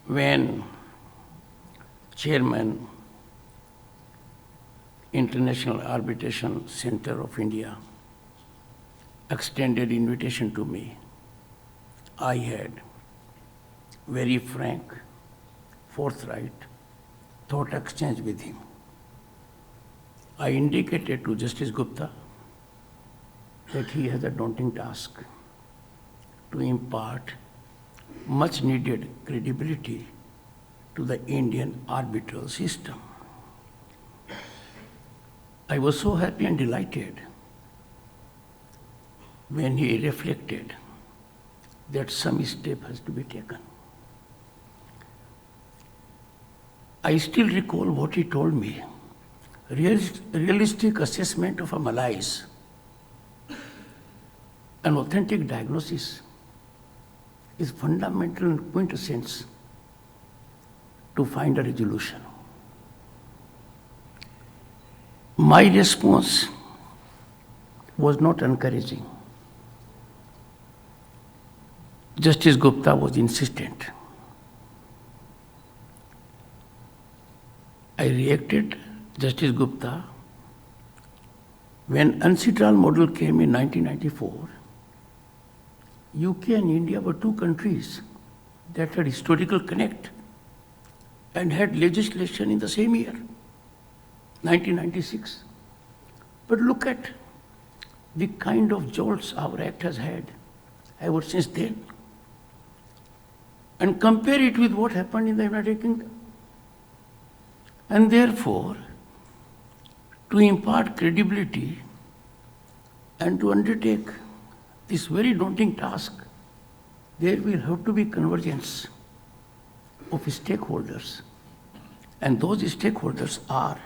when Chairman, International Arbitration Center of India, extended invitation to me, I had very frank, forthright thought exchange with him. I indicated to Justice Gupta that he has a daunting task to impart much needed credibility to the Indian arbitral system. I was so happy and delighted when he reflected that some step has to be taken. I still recall what he told me. Realistic assessment of a malaise, an authentic diagnosis is fundamental in quintessence to find a resolution. My response was not encouraging. Justice Gupta was insistent. I reacted, Justice Gupta, when UNCITRAL model came in 1994, UK and India were two countries that had historical connect and had legislation in the same year, 1996. But look at the kind of jolts our act has had ever since then, and compare it with what happened in the United Kingdom. And therefore, to impart credibility and to undertake this very daunting task, there will have to be convergence of stakeholders. And those stakeholders are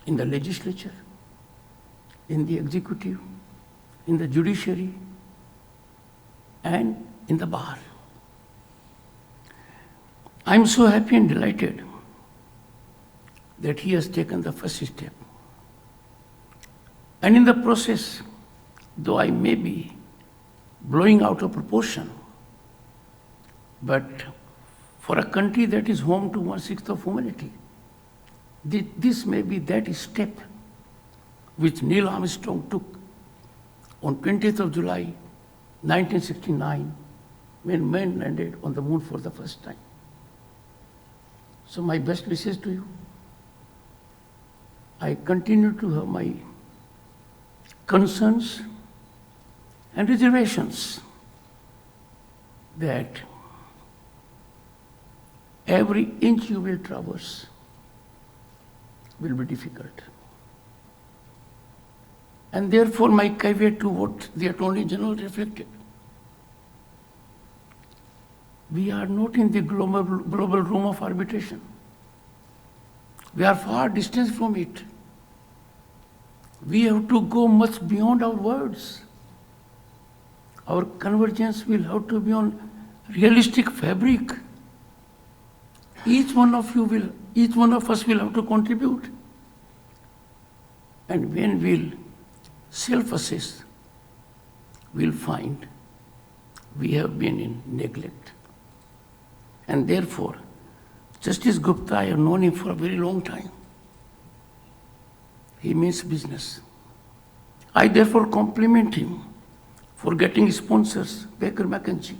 in the legislature, in the executive, in the judiciary, and in the bar. I'm so happy and delighted that he has taken the first step. And in the process, though I may be blowing out of proportion, but for a country that is home to 1/6 of humanity, this may be that step which Neil Armstrong took on 20th of July, 1969, when man landed on the moon for the first time. So my best wishes to you. I continue to have my concerns and reservations that every inch you will traverse will be difficult. And therefore my caveat to what the Attorney General reflected. We are not in the global room of arbitration. We are far distant from it. We have to go much beyond our words. Our convergence will have to be on realistic fabric. Each one of us will have to contribute. And when we'll self-assess, we'll find we have been in neglect. And therefore, Justice Gupta, I have known him for a very long time. He means business. I therefore compliment him for getting sponsors, Baker McKenzie,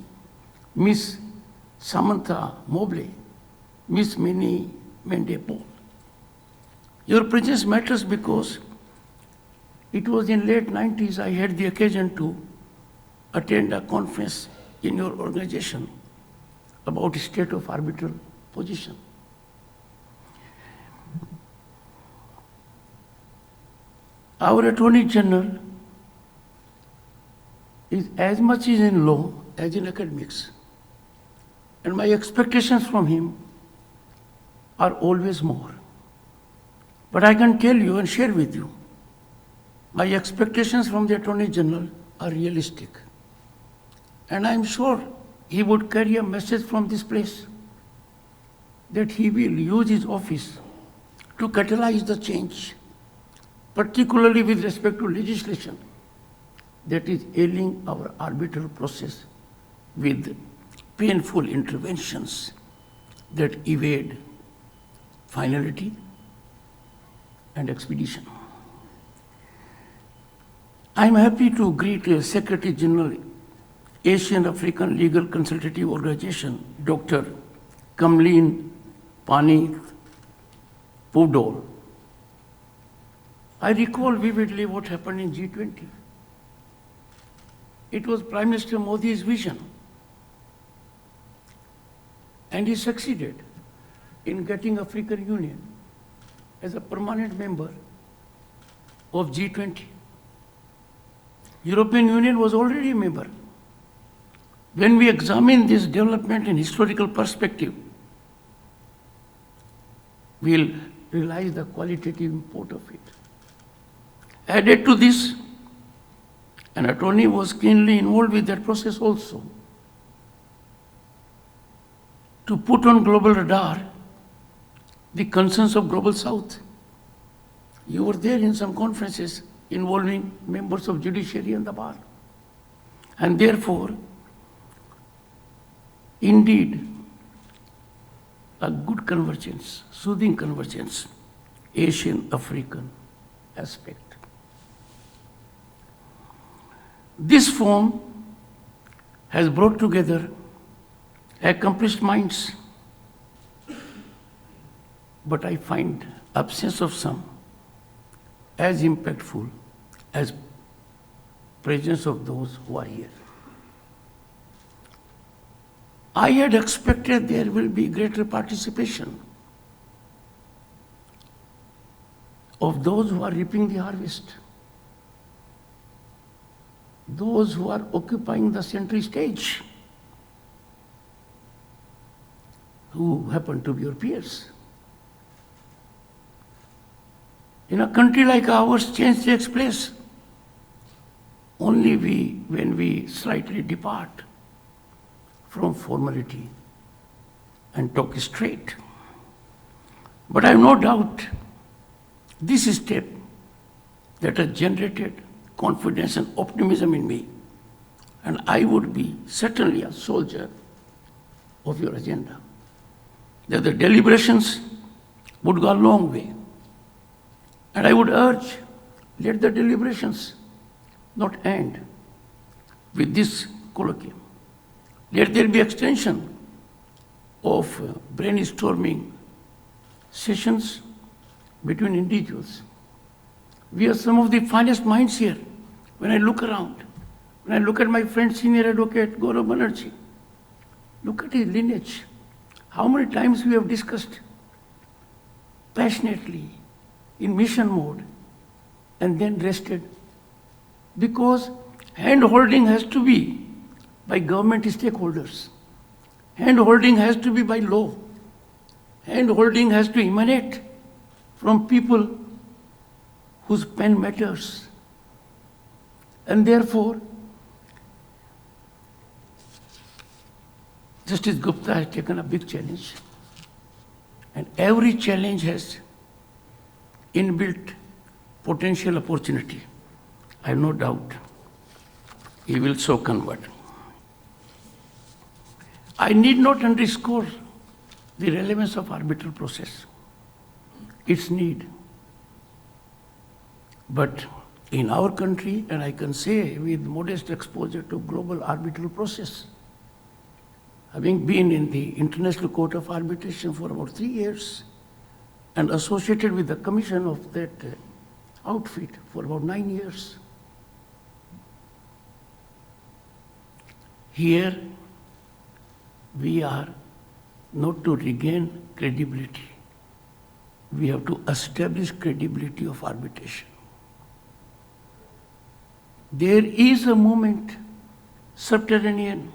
Miss Samantha Mobley, Miss Minnie Mende-Paul. Your presence matters because it was in late 90s I had the occasion to attend a conference in your organization about state of arbitral position. Our Attorney General is as much in law as in academics. And my expectations from him are always more. But I can tell you and share with you, my expectations from the Attorney General are realistic. And I'm sure he would carry a message from this place that he will use his office to catalyze the change, particularly with respect to legislation that is ailing our arbitral process with painful interventions that evade finality and expedition. I am happy to greet Secretary General, Asian African Legal Consultative Organization, Dr. Kamleen Pani Pudol. I recall vividly what happened in G20. It was Prime Minister Modi's vision, and he succeeded in getting African Union as a permanent member of G20. European Union was already a member. When we examine this development in historical perspective, we'll realize the qualitative import of it. Added to this, an attorney was keenly involved with that process also, to put on global radar the concerns of Global South. You were there in some conferences involving members of judiciary and the bar. And therefore, indeed, a good convergence, soothing convergence, Asian-African aspect. This form has brought together accomplished minds, but I find absence of some as impactful as presence of those who are here. I had expected there will be greater participation of those who are reaping the harvest, those who are occupying the center stage, who happen to be your peers. In a country like ours, change takes place only when we slightly depart from formality and talk straight. But I have no doubt this step that has generated confidence and optimism in me, and I would be certainly a soldier of your agenda, that the deliberations would go a long way. And I would urge, let the deliberations not end with this colloquium. Let there be extension of brainstorming sessions between individuals. We are some of the finest minds here. When I look around, when I look at my friend, Senior Advocate Gaurav Banerjee, look at his lineage. How many times we have discussed passionately in mission mode and then rested, because hand-holding has to be by government stakeholders. Hand-holding has to be by law. Hand-holding has to emanate from people whose pen matters. And therefore, Justice Gupta has taken a big challenge. And every challenge has inbuilt potential opportunity. I have no doubt he will so convert. I need not underscore the relevance of arbitral process, its need. But in our country, and I can say with modest exposure to global arbitral process, having been in the International Court of Arbitration for about 3 years and associated with the commission of that outfit for about 9 years, here we are not to regain credibility. We have to establish credibility of arbitration. There is a movement, subterranean,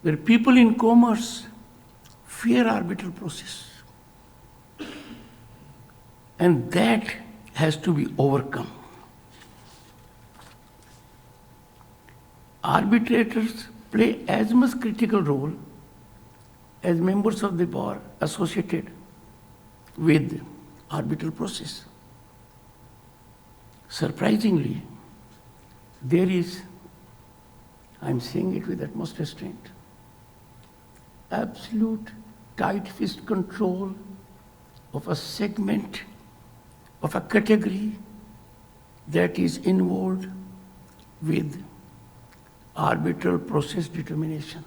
where people in commerce fear arbitral process. And that has to be overcome. Arbitrators play as much critical role as members of the bar associated with arbitral process. Surprisingly, there is, I'm saying it with utmost restraint, absolute tight fist control of a segment, of a category that is involved with arbitral process determination.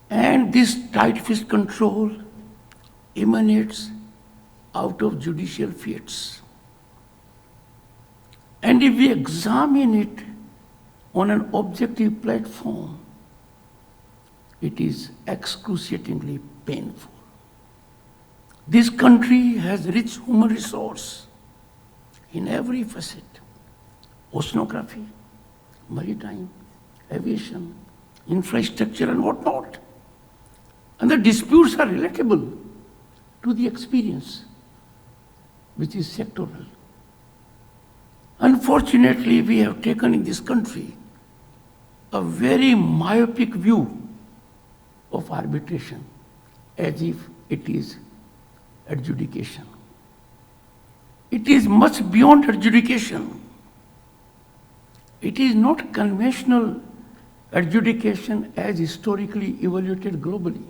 And this tight fist control emanates out of judicial fiats. And if we examine it on an objective platform, it is excruciatingly painful. This country has rich human resource in every facet: oceanography, maritime, aviation, infrastructure, and whatnot. And the disputes are relatable to the experience, which is sectoral. Unfortunately, we have taken in this country a very myopic view of arbitration, as if it is adjudication. It is much beyond adjudication. It is not conventional adjudication as historically evaluated globally.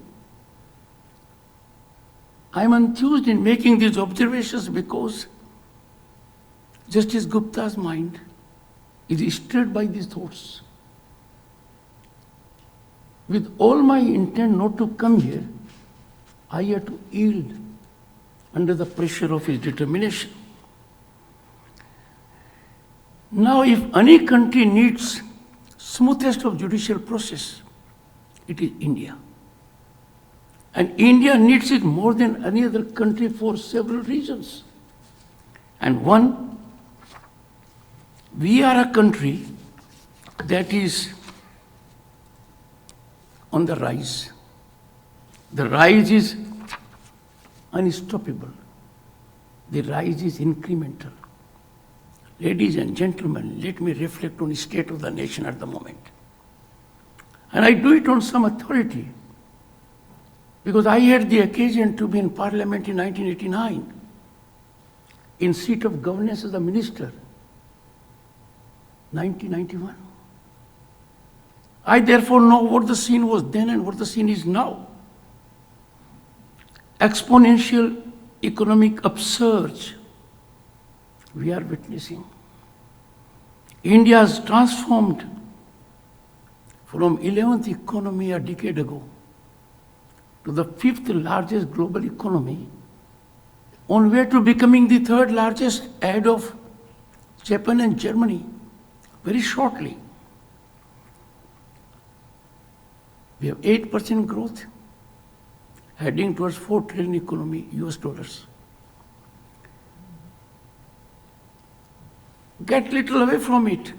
I am enthused in making these observations because Justice Gupta's mind is stirred by these thoughts. With all my intent not to come here, I had to yield under the pressure of his determination. Now, if any country needs smoothest of judicial process, it is India. And India needs it more than any other country for several reasons. And one, we are a country that is on the rise. The rise is unstoppable. The rise is incremental. Ladies and gentlemen, let me reflect on the state of the nation at the moment. And I do it on some authority, because I had the occasion to be in Parliament in 1989, in seat of governance as a minister, 1991. I therefore know what the scene was then and what the scene is now. Exponential economic upsurge we are witnessing. India has transformed from 11th economy a decade ago to the 5th largest global economy, on way to becoming the 3rd largest ahead of Japan and Germany very shortly. We have 8% growth, heading towards 4 trillion economy, US dollars. Get little away from it.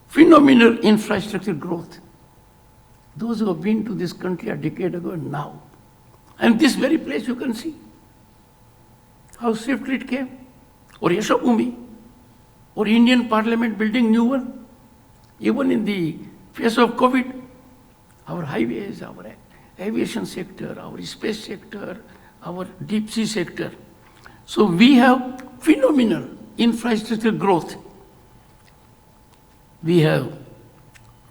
Phenomenal infrastructure growth. Those who have been to this country a decade ago and now. And this very place you can see how swiftly it came. Or Yashobhumi, or Indian Parliament building new one. Even in the face of COVID, our highways, our aviation sector, our space sector, our deep sea sector. So we have phenomenal infrastructure growth. We have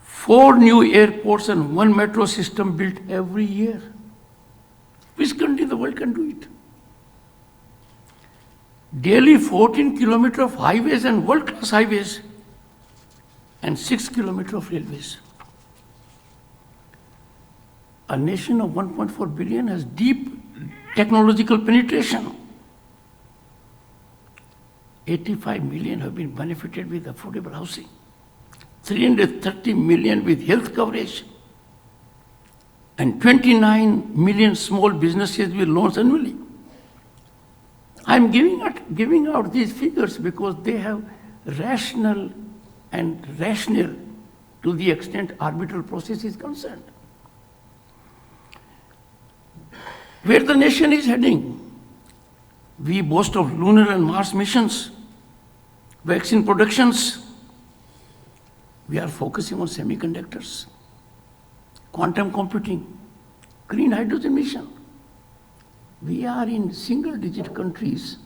4 new airports and 1 metro system built every year. Which country in the world can do it? Daily 14 kilometers of highways and world-class highways, and 6 kilometers of railways. A nation of 1.4 billion has deep technological penetration. 85 million have been benefited with affordable housing. 330 million with health coverage. And 29 million small businesses with loans annually. I'm giving out these figures because they have rational and rational to the extent arbitral process is concerned. Where the nation is heading, we boast of lunar and Mars missions, vaccine productions. We are focusing on semiconductors, quantum computing, green hydrogen mission. We are in single-digit countries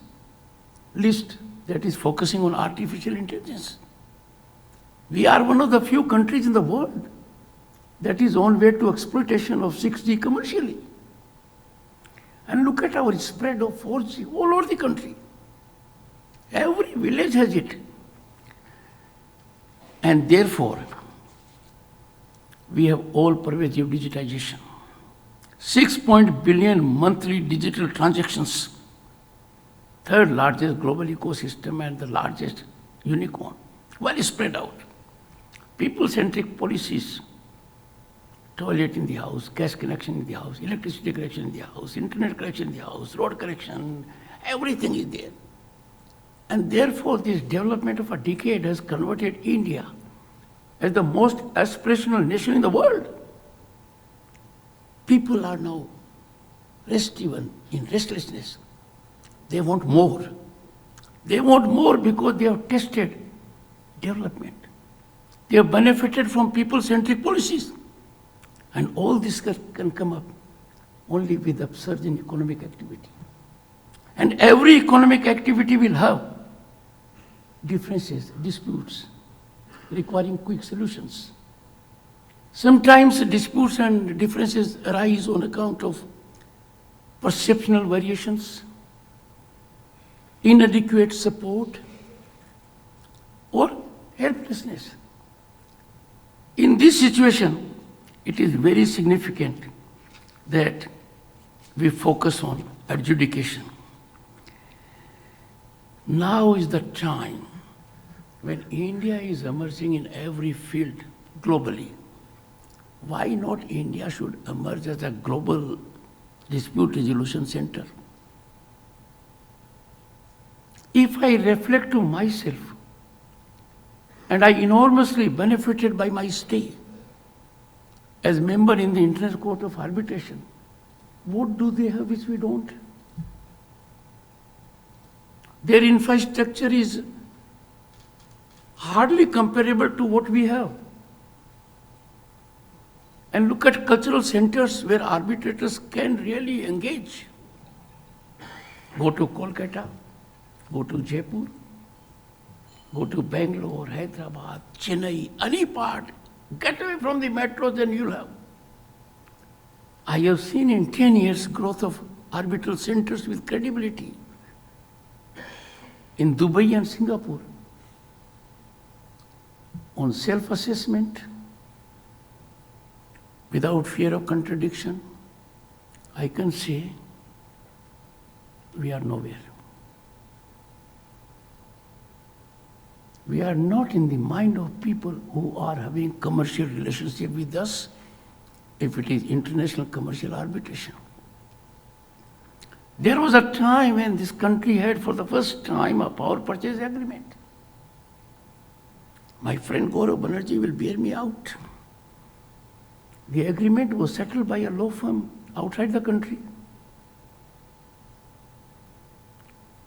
list that is focusing on artificial intelligence. We are one of the few countries in the world that is on way to exploitation of 6G commercially. And look at our spread of 4G all over the country. Every village has it. And therefore, we have all pervasive digitization. 6 billion monthly digital transactions, third largest global ecosystem and the largest unicorn, well spread out. People-centric policies, toilet in the house, gas connection in the house, electricity connection in the house, internet connection in the house, road connection, everything is there. And therefore, this development of a decade has converted India as the most aspirational nation in the world. People are now restive and in restlessness. They want more. They want more because they have tested development. They have benefited from people-centric policies. And all this can come up only with upsurge in economic activity. And every economic activity will have differences, disputes, requiring quick solutions. Sometimes disputes and differences arise on account of perceptual variations, inadequate support, or helplessness. In this situation, it is very significant that we focus on adjudication. Now is the time when India is emerging in every field globally. Why not India should emerge as a global dispute resolution center? If I reflect to myself, and I enormously benefited by my stay as member in the International Court of Arbitration, what do they have which we don't? Their infrastructure is hardly comparable to what we have. And look at cultural centers where arbitrators can really engage. Go to Kolkata, go to Jaipur, go to Bangalore, Hyderabad, Chennai, any part. Get away from the metros and you'll have. I have seen in 10 years growth of arbitral centers with credibility in Dubai and Singapore. On self-assessment, without fear of contradiction, I can say we are nowhere. We are not in the mind of people who are having commercial relationship with us if it is international commercial arbitration. There was a time when this country had for the first time a power purchase agreement. My friend Gaurav Banerjee will bear me out. The agreement was settled by a law firm outside the country.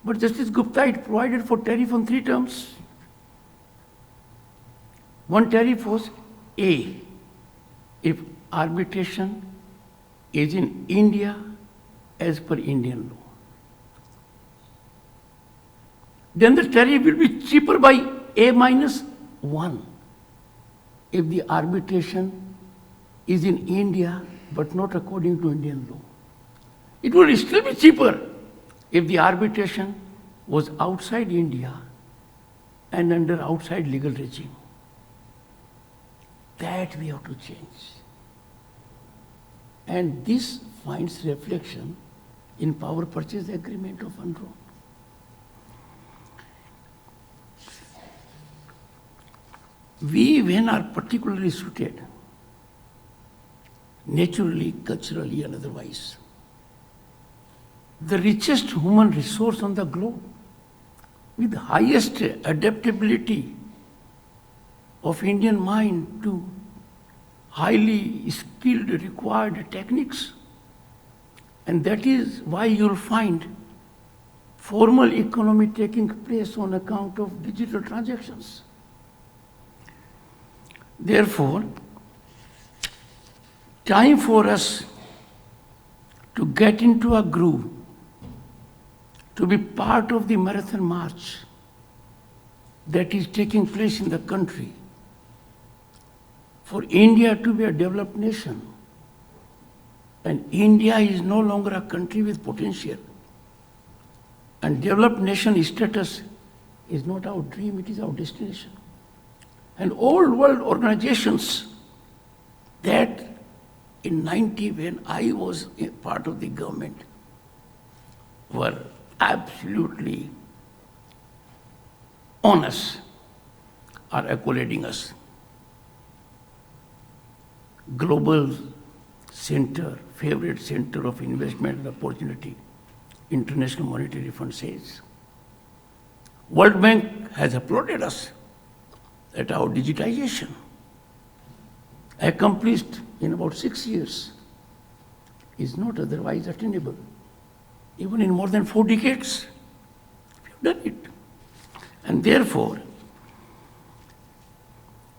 But Justice Gupta, it provided for tariff on 3 terms. One tariff was A, if arbitration is in India as per Indian law. Then the tariff will be cheaper by A-1 if the arbitration is in India but not according to Indian law. It will still be cheaper if the arbitration was outside India and under outside legal regime. That we have to change. And this finds reflection in power purchase agreement of Hon'ble. We, when are particularly suited, naturally, culturally, and otherwise, the richest human resource on the globe, with the highest adaptability of Indian mind to highly skilled required techniques. And that is why you'll find formal economy taking place on account of digital transactions. Therefore, time for us to get into a groove, to be part of the marathon march that is taking place in the country for India to be a developed nation. And India is no longer a country with potential. And developed nation status is not our dream, it is our destination. And all world organizations that in 90, when I was a part of the government, were absolutely on us, are accolading us. Global center, favorite center of investment and opportunity, International Monetary Fund says. World Bank has applauded us at our digitization, accomplished in about 6 years, is not otherwise attainable. Even in more than 4 decades, we've done it. And therefore,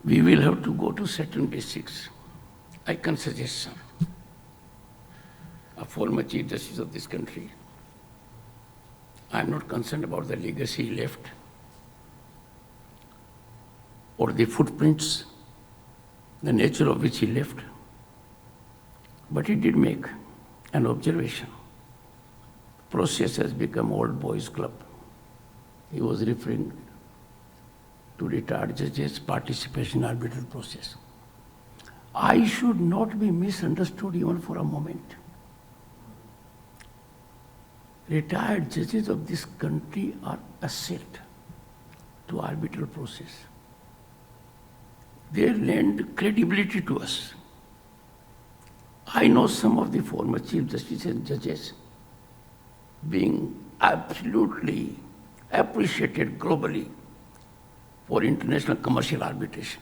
we will have to go to certain basics. I can suggest some. A former Chief Justice of this country. I'm not concerned about the legacy he left or the footprints, the nature of which he left. But he did make an observation. Process has become old boys' club. He was referring to retired judges' participation in arbitral process. I should not be misunderstood even for a moment. Retired judges of this country are asset to arbitral process. They lend credibility to us. I know some of the former Chief Justices and judges being absolutely appreciated globally for international commercial arbitration.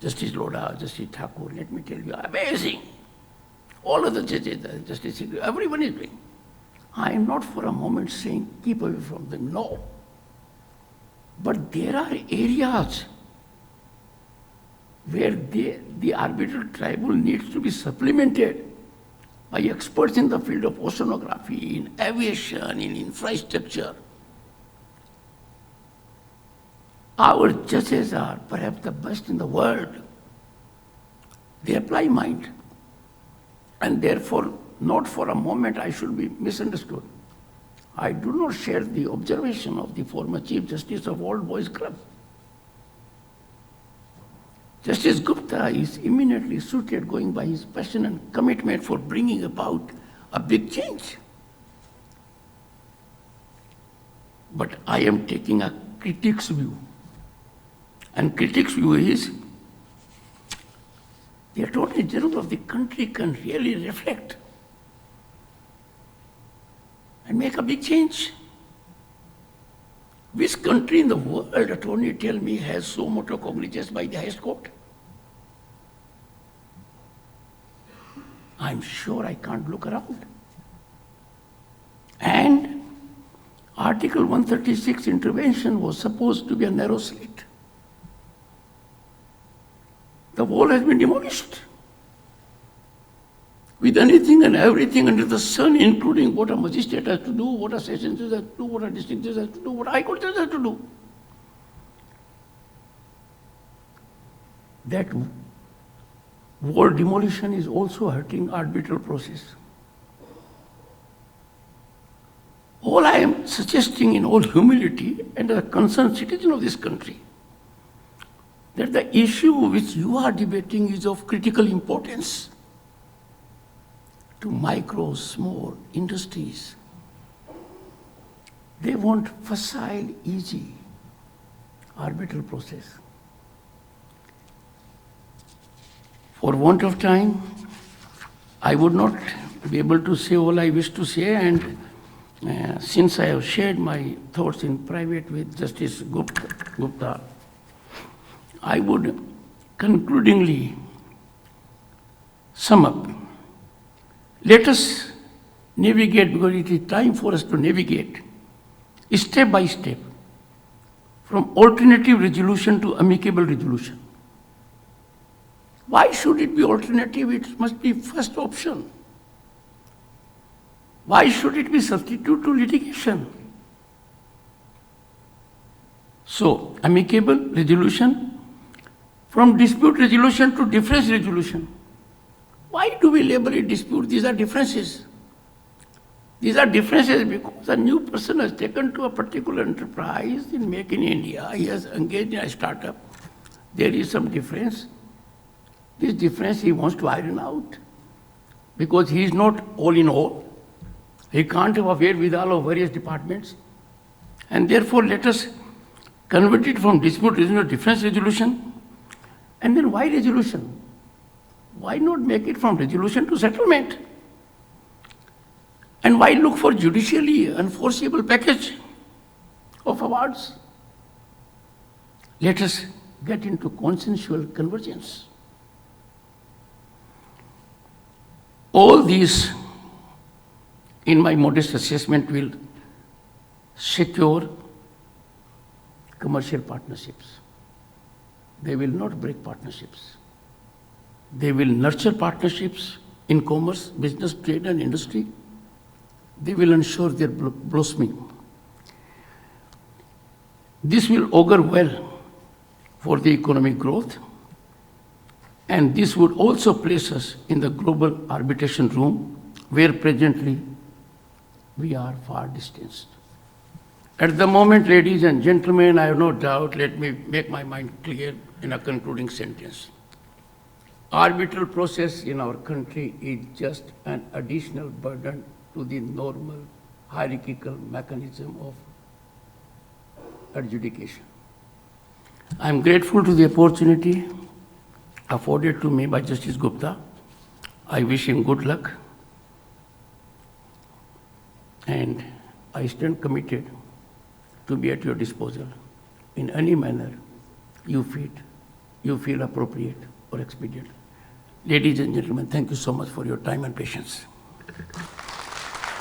Justice Lodha, Justice Thakur, let me tell you, amazing. All of the judges, Justice, everyone is doing. I am not for a moment saying keep away from them, no. But there are areas where the arbitral tribunal needs to be supplemented by experts in the field of oceanography, in aviation, in infrastructure. Our judges are perhaps the best in the world. They apply mind. And therefore, not for a moment I should be misunderstood. I do not share the observation of the former Chief Justice of Old Boys Club. Justice Gupta is eminently suited, going by his passion and commitment for bringing about a big change. But I am taking a critic's view. And critic's view is the Attorney General of the country can really reflect and make a big change. Which country in the world, attorney, tell me, has so motu cognizance by the highest court? I'm sure I can't look around. And Article 136 intervention was supposed to be a narrow slit. The wall has been demolished. With anything and everything under the sun, including what a magistrate has to do, what a session judge has to do, what a district judge has to do, what a high court judge has to do. That wall demolition is also hurting arbitral process. All I am suggesting in all humility and as a concerned citizen of this country, that the issue which you are debating is of critical importance to micro, small industries. They want facile, easy arbitral process. For want of time, I would not be able to say all I wish to say, and since I have shared my thoughts in private with Justice Gupta, I would concludingly sum up. Let us navigate, because it is time for us to navigate step by step from alternative resolution to amicable resolution. Why should it be alternative? It must be first option. Why should it be substitute to litigation? So, amicable resolution from dispute resolution to difference resolution. Why do we label it dispute? These are differences. These are differences because a new person has taken to a particular enterprise in Make in India. He has engaged in a startup. There is some difference. This difference he wants to iron out because he is not all in all. He can't have a wherewithal of various departments. And therefore, let us convert it from dispute resolution to difference resolution. And then why resolution? Why not make it from resolution to settlement? And why look for judicially enforceable package of awards? Let us get into consensual convergence. All these, in my modest assessment, will secure commercial partnerships. They will not break partnerships. They will nurture partnerships in commerce, business, trade, and industry. They will ensure their blossoming. This will augur well for the economic growth, and this would also place us in the global arbitration room, where presently we are far distanced. At the moment, ladies and gentlemen, I have no doubt, let me make my mind clear in a concluding sentence. Arbitral process in our country is just an additional burden to the normal hierarchical mechanism of adjudication. I am grateful to the opportunity afforded to me by Justice Gupta. I wish him good luck, and I stand committed to be at your disposal in any manner you feel appropriate or expedient. Ladies and gentlemen, thank you so much for your time and patience.